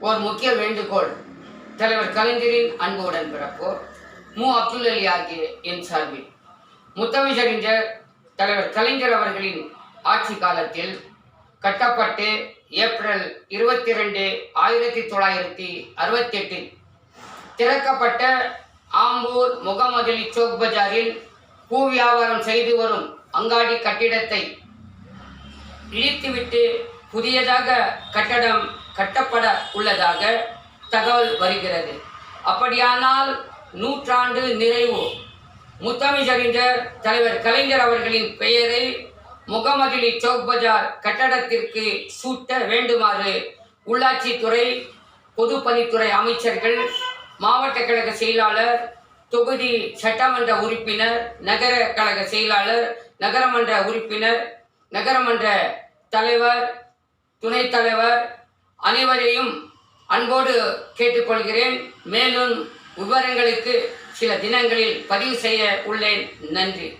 ஒரு முக்கிய வேண்டுகோள் தலைவர் கலைஞரின் அன்பு உடன்பிறப்போர் மு. அப்துல் அலி ஆகிய என் சார்பில் முத்தமிழறிஞர் தலைவர் கலைஞர் அவர்களின் ஆட்சி காலத்தில் கட்டப்பட்டு ஏப்ரல் 22, 1968 திறக்கப்பட்ட ஆம்பூர் முகமதுலி சோக் பஜாரில் பூ வியாபாரம் செய்து வரும் அங்காடி கட்டிடத்தை இடித்துவிட்டு புதியதாக கட்டடம் கட்டப்பட உள்ளதாக தகவல் வருகிறது. அப்படியானால் நூற்றாண்டு நிறைவு முத்தமிழறிஞர் தலைவர் கலைஞர் அவர்களின் பெயரை முகமதுலி சோக் பஜார் கட்டடத்திற்கு சூட்ட வேண்டுமாறு உள்ளாட்சித்துறை, பொதுப்பணித்துறை அமைச்சர்கள், மாவட்ட கழக செயலாளர், தொகுதி சட்டமன்ற உறுப்பினர், நகர கழக செயலாளர், நகரமன்ற உறுப்பினர், நகரமன்ற தலைவர், துணைத் தலைவர் அனைவரையும் அன்போடு கேட்டுக்கொள்கிறேன். மேலும் விவரங்களுக்கு சில தினங்களில் பதிவு செய்ய உள்ளேன். நன்றி.